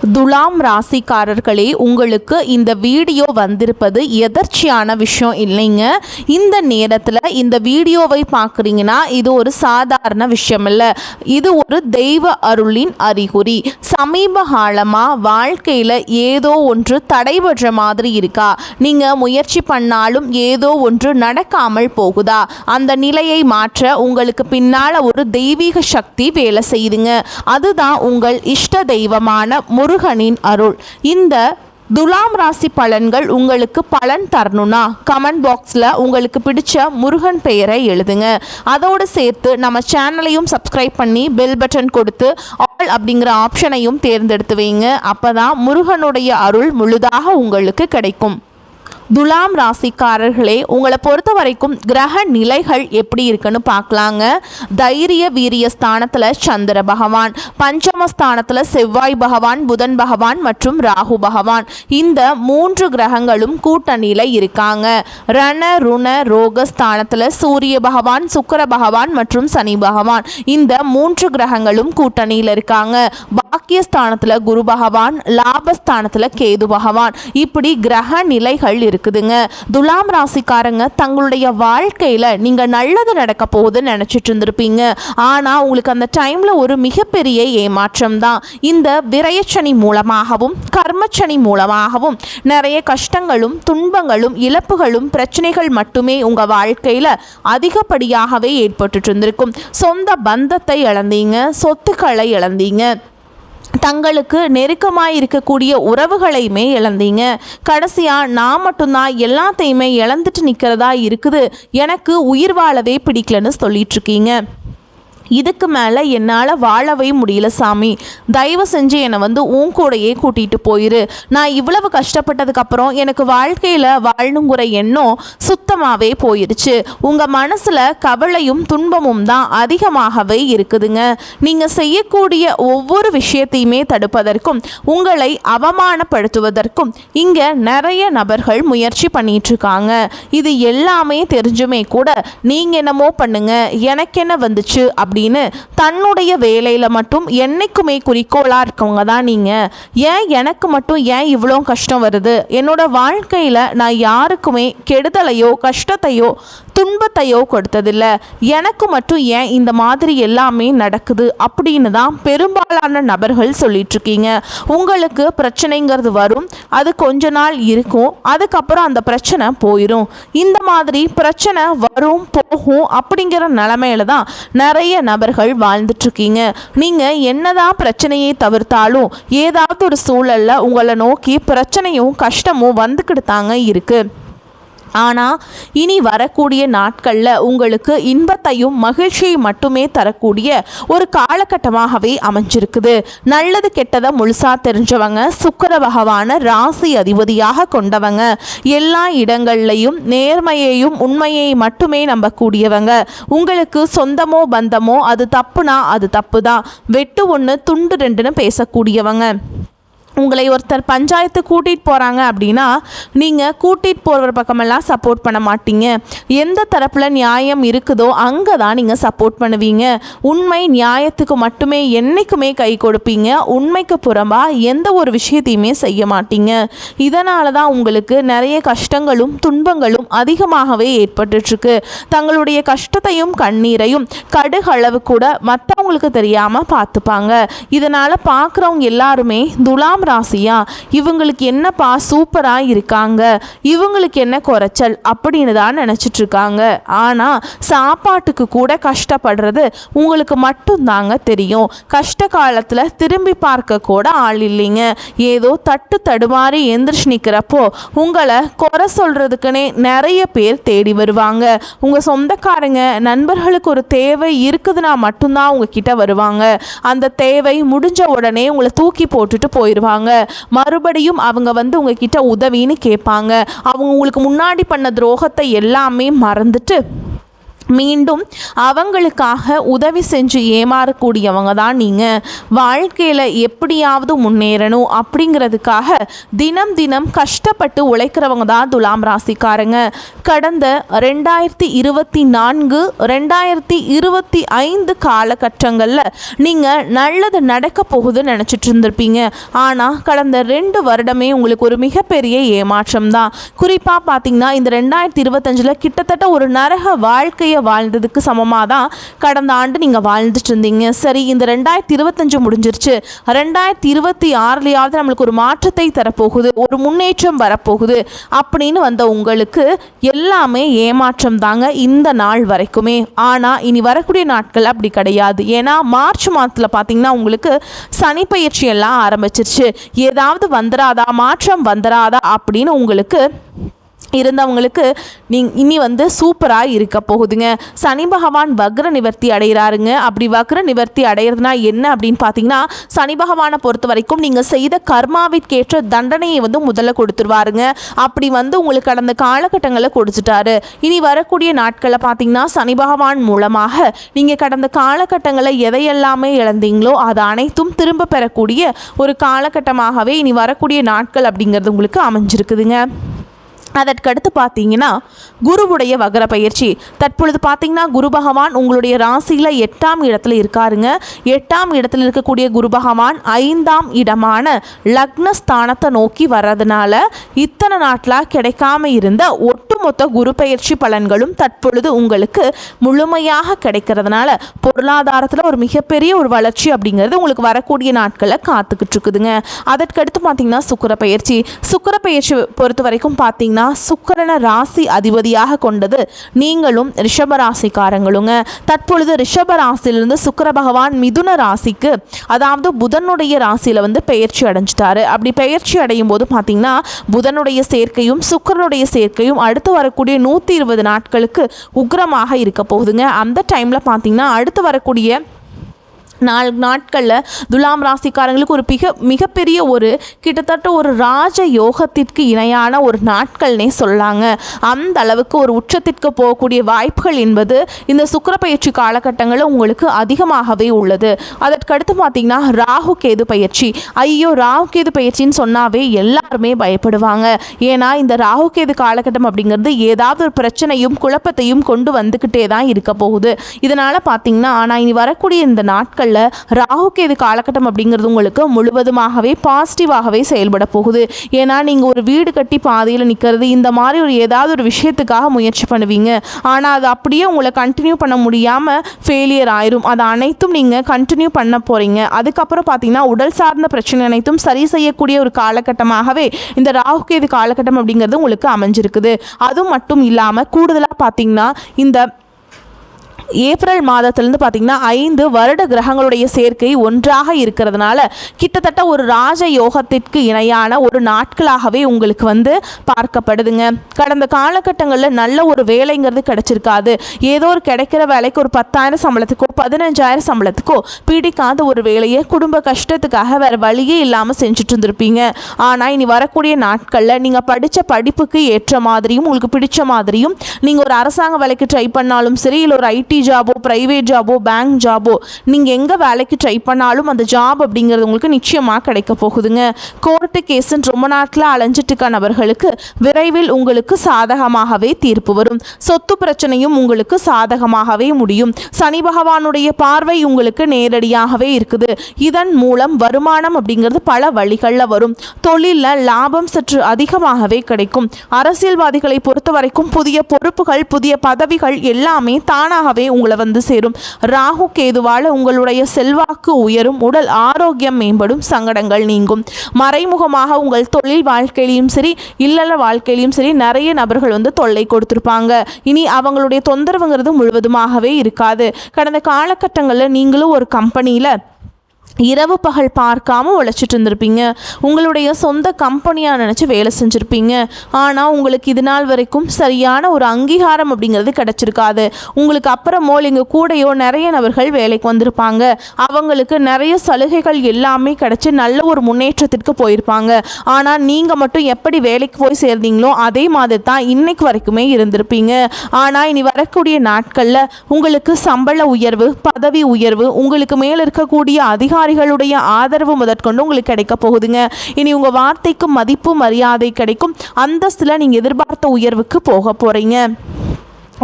துலாம் ராசிக்காரர்களே, உங்களுக்கு இந்த வீடியோ வந்திருப்பது எதர்ச்சியான விஷயம் இல்லைங்க. இந்த நேரத்தில் இந்த வீடியோவை பார்க்குறீங்கன்னா இது ஒரு சாதாரண விஷயம் இல்லை, இது ஒரு தெய்வ அருளின் அறிகுறி. சமீப காலமாக வாழ்க்கையில் ஏதோ ஒன்று தடைபடுற மாதிரி இருக்கா? நீங்கள் முயற்சி பண்ணாலும் ஏதோ ஒன்று நடக்காமல் போகுதா? அந்த நிலையை மாற்ற உங்களுக்கு பின்னால் ஒரு தெய்வீக சக்தி வேலை செய்யுதுங்க. அதுதான் உங்கள் இஷ்ட தெய்வமான முருகனின் அருள். இந்த துலாம் ராசி பலன்கள் உங்களுக்கு பலன் தரணும்னா கமெண்ட் பாக்ஸில் உங்களுக்கு பிடிச்ச முருகன் பெயரை எழுதுங்க. அதோடு சேர்த்து நம்ம சேனலையும் சப்ஸ்கிரைப் பண்ணி பெல் பட்டன் கொடுத்து ஆல் அப்படிங்கிற ஆப்ஷனையும் தேர்ந்தெடுத்து வைங்க. அப்போ தான் முருகனுடைய அருள் முழுதாக உங்களுக்கு கிடைக்கும். துலாம் ராசிக்காரர்களே, உங்களை பொறுத்த வரைக்கும் கிரக நிலைகள் எப்படி இருக்குன்னு பார்க்கலாங்க. தைரிய வீரிய ஸ்தானத்தில் சந்திர பகவான், பஞ்சமஸ்தானத்தில் செவ்வாய் பகவான், புதன் பகவான் மற்றும் ராகு பகவான், இந்த 3 கிரகங்களும் கூட்டணியில் இருக்காங்க. ரண ருண ரோக ஸ்தானத்தில் சூரிய பகவான், சுக்கிர பகவான் மற்றும் சனி பகவான், இந்த 3 கிரகங்களும் கூட்டணியில் இருக்காங்க. பாக்கியஸ்தானத்தில் குரு பகவான், லாபஸ்தானத்தில் கேது பகவான், இப்படி கிரக நிலைகள் இருக்குதுங்க. துலாம் ராசிக்காரங்க தங்களுடைய வாழ்க்கையில் நீங்கள் நல்லது நடக்க போகுதுன்னு நினச்சிட்டு இருந்திருப்பீங்க. ஆனால் உங்களுக்கு அந்த டைமில் ஒரு மிகப்பெரிய ஏமாற்றம் தான். இந்த விரயச்சனி மூலமாகவும் கர்மச்சனி மூலமாகவும் நிறைய கஷ்டங்களும் துன்பங்களும் இழப்புகளும் பிரச்சனைகள் மட்டுமே உங்கள் வாழ்க்கையில் அதிகப்படியாகவே ஏற்பட்டு இருந்திருக்கும். சொந்த பந்தத்தை இழந்தீங்க, சொத்துக்களை இழந்தீங்க, தங்களுக்கு நெருக்கமாக இருக்கக்கூடிய உறவுகளையுமே இழந்தீங்க. கடைசியாக நான் மட்டும்தான் எல்லாத்தையுமே இழந்துட்டு நிற்கிறதா இருக்குது, எனக்கு உயிர் வாழவே பிடிக்கலன்னு சொல்லிட்டு இருக்கீங்க. இதுக்கு மேலே என்னால் வாழவே முடியல சாமி, தயவு செஞ்சு என்னை உன் கூடையே கூட்டிகிட்டு போயிரு. நான் இவ்வளவு கஷ்டப்பட்டதுக்கப்புறம் எனக்கு வாழ்க்கையில் வாழணுங்கிற எண்ணம் சுத்தமாகவே போயிடுச்சு. உங்கள் மனசில் கவலையும் துன்பமும் தான் அதிகமாகவே இருக்குதுங்க. நீங்கள் செய்யக்கூடிய ஒவ்வொரு விஷயத்தையுமே தடுப்பதற்கும் உங்களை அவமானப்படுத்துவதற்கும் இங்கே நிறைய நபர்கள் முயற்சி பண்ணிகிட்ருக்காங்க. இது எல்லாமே தெரிஞ்சுமே கூட நீங்கள் என்னமோ பண்ணுங்க, எனக்கு என்ன வந்துச்சு அப்படின்னு தன்னுடைய வேலையில் மட்டும் என்னைக்குமே குறிக்கோளாக இருக்கவங்க தான் நீங்கள். ஏன் எனக்கு மட்டும் ஏன் இவ்வளோ கஷ்டம் வருது? என்னோட வாழ்க்கையில் நான் யாருக்குமே கெடுதலையோ கஷ்டத்தையோ துன்பத்தையோ கொடுத்ததில்லை, எனக்கு மட்டும் ஏன் இந்த மாதிரி எல்லாமே நடக்குது அப்படின்னு தான் பெரும்பாலான நபர்கள் சொல்லிட்டு இருக்கீங்க. உங்களுக்கு பிரச்சனைங்கிறது வரும், அது கொஞ்ச நாள் இருக்கும், அதுக்கப்புறம் அந்த பிரச்சனை போயிடும். இந்த மாதிரி பிரச்சனை வரும் போகும் அப்படிங்கிற நிலைமையில தான் நிறைய நபர்கள் வாழ்ந்துட்டு இருக்கீங்க. நீங்கள் என்னதான் பிரச்சனையை தவிர்த்தாலும் ஏதாவது ஒரு சூழல்ல உங்களை நோக்கி பிரச்சனையும் கஷ்டமும் வந்துக்கிட்டு தாங்க இருக்கு. ஆனால் இனி வரக்கூடிய நாட்களில் உங்களுக்கு இன்பத்தையும் மகிழ்ச்சியை மட்டுமே தரக்கூடிய ஒரு காலகட்டமாகவே அமைஞ்சிருக்குது. நல்லது கெட்டதை முழுசாக தெரிஞ்சவங்க, சுக்கிர பகவான ராசி அதிபதியாக கொண்டவங்க, எல்லா இடங்கள்லையும் நேர்மையையும் உண்மையை மட்டுமே நம்பக்கூடியவங்க, உங்களுக்கு சொந்தமோ பந்தமோ அது தப்புனா அது தப்பு தான், வெட்டு ஒன்று துண்டு ரெண்டுன்னு பேசக்கூடியவங்க. உங்களை ஒருத்தர் பஞ்சாயத்து கூட்டிகிட்டு போகிறாங்க அப்படின்னா நீங்கள் கூட்டிகிட்டு போகிற பக்கமெல்லாம் சப்போர்ட் பண்ண மாட்டீங்க. எந்த தரப்பில் நியாயம் இருக்குதோ அங்கே தான் நீங்கள் சப்போர்ட் பண்ணுவீங்க. உண்மை நியாயத்துக்கு மட்டுமே என்றைக்குமே கை கொடுப்பீங்க. உண்மைக்கு புறம்பாக எந்த ஒரு விஷயத்தையுமே செய்ய மாட்டீங்க. இதனால தான் உங்களுக்கு நிறைய கஷ்டங்களும் துன்பங்களும் அதிகமாகவே ஏற்பட்டுருக்கு. தங்களுடைய கஷ்டத்தையும் கண்ணீரையும் கடுகளவு கூட மற்றவங்களுக்கு தெரியாமல் பார்த்துப்பாங்க. இதனால் பார்க்குறவங்க எல்லாருமே துலாம் ராசியா, இவங்களுக்கு என்னப்பா சூப்பராக இருக்காங்க, இவங்களுக்கு என்ன குறைச்சல் அப்படின்னு தான் நினச்சிட்டு இருக்காங்க. ஆனால் சாப்பாட்டுக்கு கூட கஷ்டப்படுறது உங்களுக்கு மட்டும்தாங்க தெரியும். கஷ்ட காலத்தில் திரும்பி பார்க்க கூட ஆள் இல்லைங்க. ஏதோ தட்டு தடுமாறி எந்திரிச்சு நிற்கிறப்போ உங்களை குறை சொல்கிறதுக்குன்னே நிறைய பேர் தேடி வருவாங்க. உங்கள் சொந்தக்காரங்க நண்பர்களுக்கு ஒரு தேவை இருக்குதுன்னா மட்டும்தான் உங்ககிட்ட வருவாங்க. அந்த தேவை முடிஞ்ச உடனே உங்களை தூக்கி போட்டுட்டு போயிடுவாங்க. மறுபடியும் அவங்க உங்ககிட்ட உதவின்னு கேட்பாங்க. அவங்க உங்களுக்கு முன்னாடி பண்ண துரோகத்தை எல்லாமே மறந்துட்டு மீண்டும் அவங்களுக்காக உதவி செஞ்சு ஏமாறக்கூடியவங்க தான் நீங்கள். வாழ்க்கையில் எப்படியாவது முன்னேறணும் அப்படிங்கிறதுக்காக தினம் தினம் கஷ்டப்பட்டு உழைக்கிறவங்க தான் துலாம் ராசிக்காரங்க. கடந்த 2024 2025 காலகட்டங்களில் நீங்கள் நல்லது நடக்க போகுதுன்னு நினச்சிட்டு இருந்திருப்பீங்க. ஆனால் கடந்த 2 வருடமே உங்களுக்கு ஒரு மிகப்பெரிய ஏமாற்றம் தான். குறிப்பாக பார்த்தீங்கன்னா இந்த 2025 கிட்டத்தட்ட ஒரு நரக வாழ்க்கையை வாழ்ந்ததுக்கு சமமாக தான் கடந்த ஆண்டு நீங்கள் வாழ்ந்துட்டு இருந்தீங்க. சரி, இந்த 2025 முடிஞ்சிருச்சு, 2026 நம்மளுக்கு ஒரு மாற்றத்தை தரப்போகுது, ஒரு முன்னேற்றம் வரப்போகுது அப்படின்னு வந்த உங்களுக்கு எல்லாமே ஏமாற்றம் தாங்க இந்த நாள் வரைக்குமே. ஆனால் இனி வரக்கூடிய நாட்கள் அப்படி கிடையாது. ஏன்னா மார்ச் மாதத்தில் பார்த்தீங்கன்னா உங்களுக்கு சனி பயிற்சி எல்லாம் ஆரம்பிச்சிருச்சு. ஏதாவது வந்துடாதா, மாற்றம் வந்துடாதா அப்படின்னு உங்களுக்கு இருந்தவங்களுக்கு இனி சூப்பராக இருக்க போகுதுங்க. சனி பகவான் வக்ர நிவர்த்தி அடைகிறாருங்க. அப்படி வக்ர நிவர்த்தி அடைகிறதுனா என்ன அப்படின்னு பார்த்தீங்கன்னா, சனி பகவானை பொறுத்த வரைக்கும் நீங்கள் செய்த கர்மாவிற்கேற்ற தண்டனையை முதல்ல கொடுத்துருவாருங்க. அப்படி உங்களுக்கு கடந்த காலகட்டங்களில் கொடுத்துட்டாரு. இனி வரக்கூடிய நாட்களில் பார்த்தீங்கன்னா சனி பகவான் மூலமாக நீங்கள் கடந்த காலகட்டங்களில் எதையெல்லாமே இழந்தீங்களோ அது அனைத்தும் திரும்ப பெறக்கூடிய ஒரு காலகட்டமாகவே இனி வரக்கூடிய நாட்கள் அப்படிங்கிறது உங்களுக்கு அமைஞ்சிருக்குதுங்க. அதற்கடுத்து பார்த்தீங்கன்னா குருவுடைய வக்ர பயிற்சி. தற்பொழுது பார்த்தீங்கன்னா குரு பகவான் உங்களுடைய ராசியில் 8ஆம் இடத்துல இருக்காருங்க. 8ஆம் இடத்துல இருக்கக்கூடிய குரு பகவான் 5ஆம் இடமான லக்னஸ்தானத்தை நோக்கி வர்றதுனால இத்தனை நாட்டில் கிடைக்காம இருந்த ஒட்டுமொத்த குரு பயிற்சி பலன்களும் தற்பொழுது உங்களுக்கு முழுமையாக கிடைக்கிறதுனால பொருளாதாரத்தில் ஒரு மிகப்பெரிய ஒரு வளர்ச்சி அப்படிங்கிறது உங்களுக்கு வரக்கூடிய நாட்களில் காத்துக்கிட்டு இருக்குதுங்க. அதற்கடுத்து பார்த்தீங்கன்னா சுக்கிர பயிற்சி. சுக்கிர பயிற்சி பொறுத்த வரைக்கும் பார்த்தீங்கன்னா சுக்கிரனை ராசி அதிபதியாக கொண்டது நீங்களும் ரிஷப ராசிக்காரங்களுங்க. தற்பொழுது ரிஷப ராசியிலிருந்து சுக்கிர பகவான் மிதுன ராசிக்கு, அதாவது புதனுடைய ராசியில் பெயர்ச்சி அடைஞ்சிட்டாரு. அப்படி பெயர்ச்சி அடையும் போது பார்த்தீங்கன்னா புதனுடைய சேர்க்கையும் சுக்கிரனுடைய சேர்க்கையும் அடுத்து வரக்கூடிய 120 நாட்களுக்கு உக்கிரமாக இருக்க போகுதுங்க. அந்த டைமில் பார்த்தீங்கன்னா அடுத்து வரக்கூடிய 4 நாட்களில் துலாம் ராசிக்காரங்களுக்கு ஒரு மிகப்பெரிய ஒரு கிட்டத்தட்ட ஒரு ராஜ யோகத்திற்கு இணையான ஒரு நாட்கள்னே சொல்லாங்க. அந்த அளவுக்கு ஒரு உச்சத்திற்கு போகக்கூடிய வாய்ப்புகள் என்பது இந்த சுக்கிர பயிற்சி காலகட்டங்களில் உங்களுக்கு அதிகமாகவே உள்ளது. அதற்கடுத்து பார்த்தீங்கன்னா ராகு கேது பயிற்சி. ஐயோ, ராகு கேது பயிற்சின்னு சொன்னாவே எல்லாருமே பயப்படுவாங்க. ஏன்னா இந்த ராகு கேது காலகட்டம் அப்படிங்கிறது ஏதாவது ஒரு பிரச்சனையும் குழப்பத்தையும் கொண்டு வந்துக்கிட்டே தான் இருக்க போகுது. இதனால் பார்த்தீங்கன்னா ஆனால் இனி வரக்கூடிய இந்த நாட்கள் ராகு கேது காலகட்டம் அப்படிங்கிறது உங்களுக்கு முழுவதுமாகவே பாசிட்டிவாகவே செயல்பட போகுது. ஏன்னா நீங்கள் ஒரு வீடு கட்டி பாதையில் நிற்கிறது, இந்த மாதிரி ஒரு ஏதாவது ஒரு விஷயத்துக்காக முயற்சி பண்ணுவீங்க. ஆனால் அது அப்படியே உங்களை கண்டினியூ பண்ண முடியாமல் ஃபெயிலியர் ஆயிரும். அது அனைத்தும் நீங்கள் கண்டினியூ பண்ண போகிறீங்க. அதுக்கப்புறம் பார்த்தீங்கன்னா உடல் சார்ந்த பிரச்சனை அனைத்தும் சரி செய்யக்கூடிய ஒரு காலகட்டமாகவே இந்த ராகு கேது காலகட்டம் அப்படிங்கிறது உங்களுக்கு அமைஞ்சிருக்குது. அது மட்டும் இல்லாமல் கூடுதலாக பார்த்தீங்கன்னா இந்த ஏப்ரல் மாதத்திலிருந்து பார்த்தீங்கன்னா 5 வருட கிரகங்களுடைய சேர்க்கை ஒன்றாக இருக்கிறதுனால கிட்டத்தட்ட ஒரு ராஜ யோகத்திற்கு இணையான ஒரு நாட்களாகவே உங்களுக்கு பார்க்கப்படுதுங்க. கடந்த காலகட்டங்களில் நல்ல ஒரு வேலைங்கிறது கிடைச்சிருக்காது. ஏதோ ஒரு கிடைக்கிற வேலைக்கு ஒரு 10,000 சம்பளத்துக்கோ 15,000 சம்பளத்துக்கோ பிடிக்காத ஒரு வேலையை குடும்ப கஷ்டத்துக்காக வேறு வழியே இல்லாமல் செஞ்சுட்டு இருந்திருப்பீங்க. ஆனால் இனி வரக்கூடிய நாட்களில் நீங்கள் படித்த படிப்புக்கு ஏற்ற மாதிரியும் உங்களுக்கு பிடிச்ச மாதிரியும் நீங்கள் ஒரு அரசாங்க வேலைக்கு ட்ரை பண்ணாலும் சரி, இல்லை ஒரு ஐடி ஜாபோ, பிரைவேட் ஜாபோ, பேங்க் ஜாபோ, நீங்கள் எங்கே வேலைக்கு ட்ரை பண்ணாலும் அந்த ஜாப் அப்படிங்கிறது உங்களுக்கு நிச்சயமாக கிடைக்க போகுதுங்க. கோர்ட்டு கேஸுன்னு ரொம்ப நாட்டில் அலைஞ்சிட்டு இருக்க நபர்களுக்கு விரைவில் உங்களுக்கு சாதகமாகவே தீர்ப்பு வரும். சொத்து பிரச்சனையும் உங்களுக்கு சாதகமாகவே முடியும். சனி பகவானுடைய பார்வை உங்களுக்கு நேரடியாகவே இருக்குது. இதன் மூலம் வருமானம் அப்படிங்கிறது பல வழிகளில் வரும். தொழிலில் லாபம் சற்று அதிகமாகவே கிடைக்கும். அரசியல்வாதிகளை பொறுத்த வரைக்கும் புதிய பொறுப்புகள், புதிய பதவிகள் எல்லாமே தானாகவே உங்களை சேரும். ராகு கேதுவால் உங்களுடைய செல்வாக்கு உயரும், உடல் ஆரோக்கியம் மேம்படும், சங்கடங்கள் நீங்கும். மறைமுகமாக உங்கள் தொழில் வாழ்க்கையிலும் சரி, இல்லற வாழ்க்கையிலும் சரி நிறைய நபர்கள் தொல்லை கொடுத்துருப்பாங்க. இனி அவங்களுடைய தொந்தரவுங்கிறது முழுவதுமாகவே இருக்காது. கடந்த காலகட்டங்களில் நீங்களும் ஒரு கம்பெனியில் இரவு பகல் பார்க்காம உழைச்சிட்டு இருந்திருப்பீங்க. உங்களுடைய சொந்த கம்பெனியாக நினச்சி வேலை செஞ்சுருப்பீங்க. ஆனால் உங்களுக்கு இது நாள் வரைக்கும் சரியான ஒரு அங்கீகாரம் அப்படிங்கிறது கிடச்சிருக்காது. உங்களுக்கு அப்புறமோ இங்கே கூடையோ நிறைய நபர்கள் வேலைக்கு வந்திருப்பாங்க. அவங்களுக்கு நிறைய சலுகைகள் எல்லாமே கிடச்சி நல்ல ஒரு முன்னேற்றத்திற்கு போயிருப்பாங்க. ஆனால் நீங்கள் மட்டும் எப்படி வேலைக்கு போய் சேர்ந்தீங்களோ அதே மாதிரி தான் இன்னைக்கு வரைக்குமே இருந்திருப்பீங்க. ஆனால் இனி வரக்கூடிய நாட்களில் உங்களுக்கு சம்பள உயர்வு, பதவி உயர்வு, உங்களுக்கு மேல் இருக்கக்கூடிய அதிகாரிகளுடைய ஆதரவு முதற்கொண்டு உங்களுக்கு கிடைக்க போகுதுங்க. இனி உங்க வார்த்தைக்கு மதிப்பு மரியாதை கிடைக்கும். அந்தஸ்துல நீங்க எதிர்பார்த்த உயர்வுக்கு போக போறீங்க.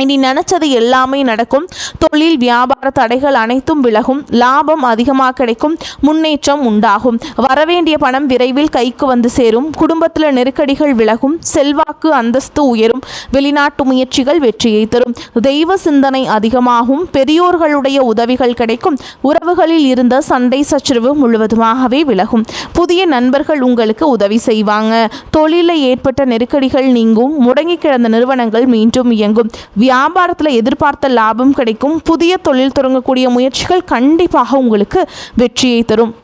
இனி நினச்சது எல்லாமே நடக்கும். தொழில் வியாபார தடைகள் அனைத்தும் விலகும். லாபம் அதிகமாக கிடைக்கும். முன்னேற்றம் உண்டாகும். வரவேண்டிய பணம் விரைவில் கைக்கு வந்து சேரும். குடும்பத்தில் நெருக்கடிகள் விலகும். செல்வாக்கு அந்தஸ்து உயரும். வெளிநாட்டு முயற்சிகள் வெற்றியை தரும். தெய்வ சிந்தனை அதிகமாகும். பெரியோர்களுடைய உதவிகள் கிடைக்கும். உறவுகளில் இருந்த சண்டை சச்சரவு முழுவதுமாகவே விலகும். புதிய நண்பர்கள் உங்களுக்கு உதவி செய்வாங்க. தொழிலில் ஏற்பட்ட நெருக்கடிகள் நீங்கும். முடங்கி கிடந்த நிறுவனங்கள் மீண்டும் இயங்கும். வியாபாரத்தில் எதிர்பார்த்த லாபம் கிடைக்கும். புதிய தொழில் தொடங்கக்கூடிய முயற்சிகள் கண்டிப்பாக உங்களுக்கு வெற்றியை தரும்.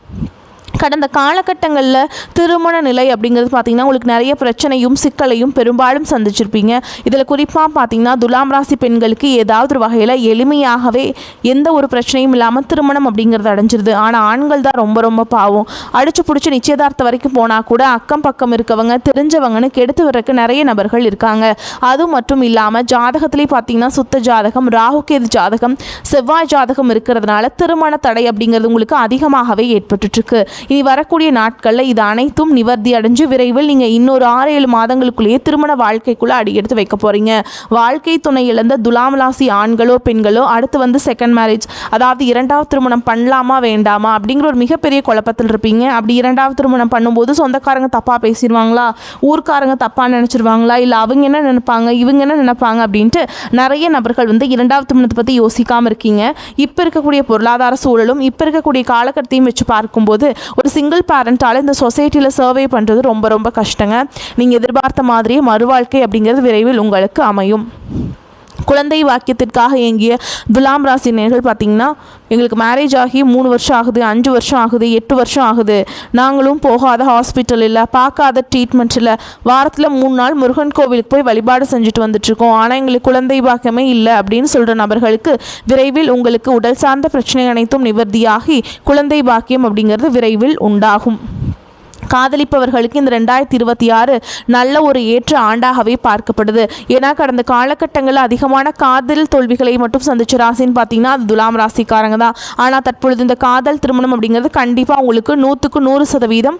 கடந்த காலகட்டங்களில் திருமண நிலை அப்படிங்கிறது பார்த்திங்கன்னா உங்களுக்கு நிறைய பிரச்சனையும் சிக்கலையும் பெரும்பாலும் சந்திச்சிருப்பீங்க. இதில் குறிப்பாக பார்த்திங்கன்னா துலாம் ராசி பெண்களுக்கு ஏதாவது ஒரு வகையில் எளிமையாகவே எந்த ஒரு பிரச்சனையும் இல்லாமல் திருமணம் அப்படிங்கிறது அடைஞ்சிருது. ஆனால் ஆண்கள் தான் ரொம்ப ரொம்ப பாவம். அடிச்சு பிடிச்சி நிச்சயதார்த்தம் வரைக்கும் போனால் கூட அக்கம் பக்கம் இருக்கவங்க தெரிஞ்சவங்கன்னு கெடுத்து வர்றதுக்கு நிறைய நபர்கள் இருக்காங்க. அது மட்டும் இல்லாமல் ஜாதகத்திலே பார்த்திங்கன்னா சுத்த ஜாதகம், ராகுகேது ஜாதகம், செவ்வாய் ஜாதகம் இருக்கிறதுனால திருமண தடை அப்படிங்கிறது உங்களுக்கு அதிகமாகவே ஏற்பட்டுருக்கு. இனி வரக்கூடிய நாட்களில் இது அனைத்தும் நிவர்த்தி அடைஞ்சு விரைவில் நீங்கள் இன்னொரு 6-7 மாதங்களுக்குள்ளேயே திருமண வாழ்க்கைக்குள்ளே அடியெடுத்து வைக்க போகிறீங்க. வாழ்க்கை துணை இழந்த துலாம் ராசி ஆண்களோ பெண்களோ அடுத்து செகண்ட் மேரேஜ், அதாவது இரண்டாவது திருமணம் பண்ணலாமா வேண்டாமா அப்படிங்கிற ஒரு மிகப்பெரிய குழப்பத்தில் இருப்பீங்க. அப்படி இரண்டாவது திருமணம் பண்ணும்போது சொந்தக்காரங்க தப்பாக பேசிடுவாங்களா, ஊர்க்காரங்க தப்பாக நினச்சிருவாங்களா, இல்லை அவங்க என்ன நினைப்பாங்க இவங்க என்ன நினைப்பாங்க அப்படின்ட்டு நிறைய நபர்கள் இரண்டாவது திருமணத்தை பற்றி யோசிக்காமல் இருக்கீங்க. இப்போ இருக்கக்கூடிய பொருளாதார சூழலும் இப்போ இருக்கக்கூடிய காலகட்டத்தையும் வச்சு பார்க்கும்போது ஒரு சிங்கிள் பேரண்டால் இந்த சொசைட்டியில் சர்வே பண்ணுறது ரொம்ப ரொம்ப கஷ்டங்க. நீங்கள் எதிர்பார்த்த மாதிரியே மறுவாழ்க்கை அப்படிங்கிறது விரைவில் உங்களுக்கு அமையும். குழந்தை வாக்கியத்திற்காக இயங்கிய துலாம் ராசி நேயர்கள் பார்த்திங்கன்னா எங்களுக்கு மேரேஜ் ஆகி 3 வருஷம் ஆகுது, 5 வருஷம் ஆகுது, 8 வருஷம் ஆகுது, நாங்களும் போகாத ஹாஸ்பிட்டல் இல்லை, பார்க்காத ட்ரீட்மெண்ட் இல்லை, வாரத்தில் 3 நாள் முருகன் கோவிலுக்கு போய் வழிபாடு செஞ்சுட்டு வந்துட்டுருக்கோம், ஆனால் எங்களுக்கு குழந்தை பாக்கியமே இல்லை அப்படின்னு சொல்கிற நபர்களுக்கு விரைவில் உங்களுக்கு உடல் சார்ந்த பிரச்சனை அனைத்தும் நிவர்த்தியாகி குழந்தை பாக்கியம் அப்படிங்கிறது விரைவில் உண்டாகும். காதலிப்பவர்களுக்கு இந்த 2026 நல்ல ஒரு ஏற்ற ஆண்டாகவே பார்க்கப்படுது. ஏன்னா கடந்த காலகட்டங்களில் அதிகமான காதல் தோல்விகளை மட்டும் சந்திச்ச ராசின்னு பார்த்தீங்கன்னா அது துலாம் ராசிக்காரங்க தான். ஆனால் தற்பொழுது இந்த காதல் திருமணம் அப்படிங்கிறது கண்டிப்பாக உங்களுக்கு 100க்கு 100%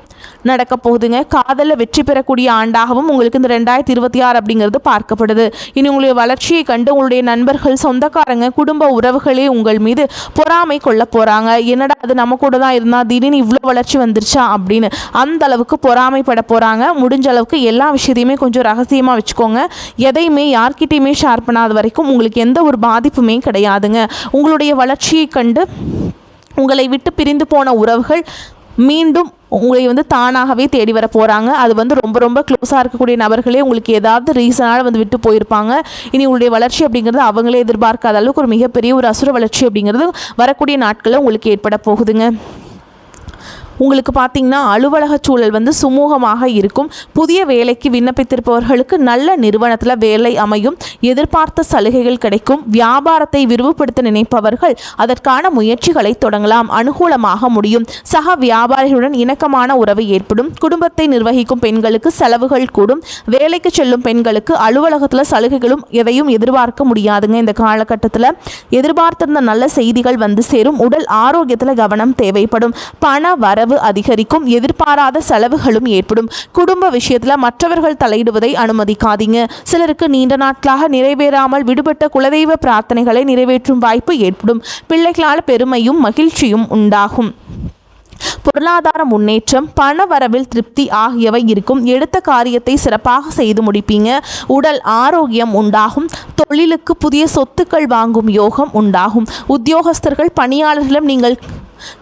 நடக்க போகுதுங்க. காதலில் வெற்றி பெறக்கூடிய ஆண்டாகவும் உங்களுக்கு இந்த 2026 அப்படிங்கிறது பார்க்கப்படுது. இனி உங்களுடைய வளர்ச்சியை கண்டு உங்களுடைய நண்பர்கள், சொந்தக்காரங்க, குடும்ப உறவுகளே உங்கள் மீது பொறாமை கொள்ள போகிறாங்க. என்னடா அது நம்ம கூட தான் இருந்தால் திடீர்னு இவ்வளோ வளர்ச்சி வந்துருச்சா அப்படின்னு அந்த அளவுக்கு பொறாமைப்பட போகிறாங்க. முடிஞ்ச அளவுக்கு எல்லா விஷயத்தையுமே கொஞ்சம் ரகசியமாக வச்சுக்கோங்க. எதையுமே யார்கிட்டையுமே ஷேர் பண்ணாத வரைக்கும் உங்களுக்கு எந்த ஒரு பாதிப்புமே கிடையாதுங்க. உங்களுடைய வளர்ச்சியை கண்டு உங்களை விட்டு பிரிந்து போன உறவுகள் மீண்டும் உங்களை தானாகவே தேடி வர போகிறாங்க. அது ரொம்ப ரொம்ப க்ளோஸாக இருக்கக்கூடிய நபர்களே உங்களுக்கு ஏதாவது ரீசனால் விட்டு போயிருப்பாங்க. இனி உங்களுடைய வளர்ச்சி அப்படிங்கிறது அவங்களே எதிர்பார்க்காத அளவுக்கு ஒரு மிகப்பெரிய ஒரு அசுர வளர்ச்சி அப்படிங்கிறது வரக்கூடிய நாட்களில் உங்களுக்கு ஏற்பட போகுதுங்க. உங்களுக்கு பார்த்திங்கன்னா அலுவலக சூழல் சுமூகமாக இருக்கும். புதிய வேலைக்கு விண்ணப்பித்திருப்பவர்களுக்கு நல்ல நிறுவனத்தில் வேலை அமையும். எதிர்பார்த்த சலுகைகள் கிடைக்கும். வியாபாரத்தை விரிவுபடுத்த நினைப்பவர்கள் அதற்கான முயற்சிகளை தொடங்கலாம். அனுகூலமாக முடியும். சக வியாபாரிகளுடன் இணக்கமான உறவு ஏற்படும். குடும்பத்தை நிர்வகிக்கும் பெண்களுக்கு செலவுகள் கூடும். வேலைக்கு செல்லும் பெண்களுக்கு அலுவலகத்தில் சலுகைகளும் எதையும் எதிர்பார்க்க முடியாதுங்க. இந்த காலகட்டத்தில் எதிர்பார்த்திருந்த நல்ல செய்திகள் சேரும். உடல் ஆரோக்கியத்தில் கவனம் தேவைப்படும். பண வரவு அதிகரிக்கும். எதிர்பாராத செலவுகளும் ஏற்படும். குடும்ப விஷயத்தில் மற்றவர்கள் தலையிடுவதை அனுமதிக்காதீங்க. சிலருக்கு நீண்ட நாட்களாக நிறைவேறாமல் விடுபட்ட குலதெய்வ பிரார்த்தனைகளை நிறைவேற்றும் வாய்ப்பு ஏற்படும். பிள்ளைகளால் பெருமையும் மகிழ்ச்சியும் உண்டாகும். பொருளாதார முன்னேற்றம், பண வரவில் திருப்தி ஆகியவை இருக்கும். எடுத்த காரியத்தை சிறப்பாக செய்து முடிப்பீங்க. உடல் ஆரோக்கியம் உண்டாகும். தொழிலுக்கு புதிய சொத்துக்கள் வாங்கும் யோகம் உண்டாகும். உத்தியோகஸ்தர்கள் பணியாளர்களும் நீங்கள்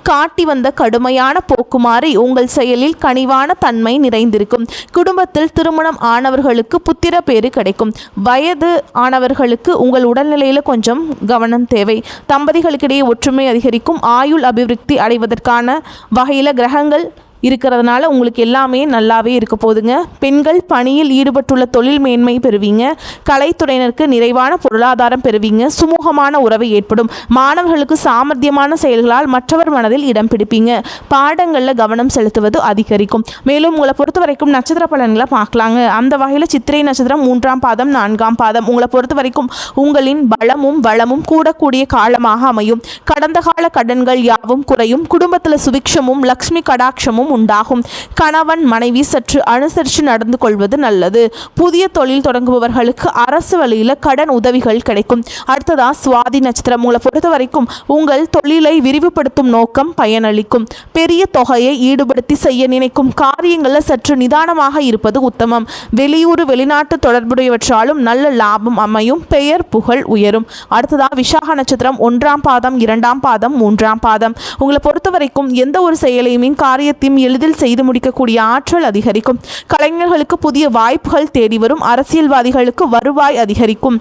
காட்டி வந்த கடுமையான போக்குமாறி உங்கள் செயலில் கனிவான தன்மை நிறைந்திருக்கும். குடும்பத்தில் திருமணம் ஆனவர்களுக்கு புத்திர பேறு கிடைக்கும். வயது ஆனவர்களுக்கு உங்கள் உடல்நிலையில் கொஞ்சம் கவனம் தேவை. தம்பதிகளுக்கிடையே ஒற்றுமை அதிகரிக்கும். ஆயுள் அபிவிருத்தி அடைவதற்கான வகையில் கிரகங்கள் இருக்கிறதுனால உங்களுக்கு எல்லாமே நல்லாவே இருக்க போதுங்க. பெண்கள் பணியில் ஈடுபட்டுள்ள தொழில் மேன்மை பெறுவீங்க. கலைத்துறையினருக்கு நிறைவான பொருளாதாரம் பெறுவீங்க. சுமூகமான உறவு ஏற்படும். மாணவர்களுக்கு சாமர்த்தியமான செயல்களால் மற்றவர் மனதில் இடம் பிடிப்பீங்க. பாடங்களில் கவனம் செலுத்துவது அதிகரிக்கும். மேலும் உங்களை பொறுத்த வரைக்கும் நட்சத்திர பலன்களை பார்க்கலாங்க. அந்த வகையில் சித்திரை நட்சத்திரம் 3ஆம் பாதம் 4ஆம் பாதம் உங்களை பொறுத்த வரைக்கும் உங்களின் பலமும் வளமும் கூடக்கூடிய காலமாக அமையும். கடந்த கால கடன்கள் யாவும் குறையும். குடும்பத்தில் சுபிக்ஷமும் லக்ஷ்மி கடாட்சமும் உண்டாகும். கணவன் மனைவி சற்று அனுசரித்து நடந்து கொள்வது நல்லது. புதிய தொழில் தொடங்குபவர்களுக்கு அரசு வழியில் கடன் உதவிகள் கிடைக்கும். அடுத்ததா சுவாதி நட்சத்திரம் உங்களை பொறுத்த வரைக்கும் உங்கள் தொழிலை விரிவுபடுத்தும் நோக்கம் பயனளிக்கும். பெரிய தொகையை ஈடுபடுத்தி செய்ய நினைக்கும் காரியங்களில் சற்று நிதானமாக இருப்பது உத்தமம். வெளியூர் வெளிநாட்டு தொடர்புடையவற்றாலும் நல்ல லாபம் அமையும். பெயர் புகழ் உயரும். அடுத்ததா விசாக நட்சத்திரம் 1ஆம் பாதம் 2ஆம் பாதம் 3ஆம் பாதம் உங்களை பொறுத்த வரைக்கும் எந்த ஒரு செயலையும் காரியத்தையும் எளிதில் செய்து முடிக்கக்கூடிய ஆற்றல் அதிகரிக்கும். கலைஞர்களுக்கு புதிய வாய்ப்புகள் தேடி வரும். அரசியல்வாதிகளுக்கு வருவாய் அதிகரிக்கும்.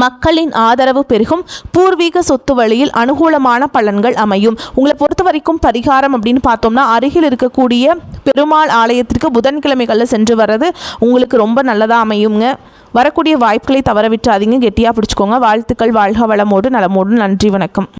மக்களின் ஆதரவு பெருகும். பூர்வீக சொத்து வழியில் அனுகூலமான பலன்கள் அமையும். உங்களை பொறுத்த வரைக்கும் பரிகாரம் அப்படின்னு பார்த்தோம்னா அருகில் இருக்கக்கூடிய பெருமாள் ஆலயத்திற்கு புதன்கிழமைகளில் சென்று வர்றது உங்களுக்கு ரொம்ப நல்லதாக அமையுங்க. வரக்கூடிய வாய்ப்புகளை தவற விட்டுறாதீங்க. கெட்டியாக பிடிச்சிக்கோங்க. வாழ்த்துக்கள். வாழ்க வளமோடு நலமோடு. நன்றி. வணக்கம்.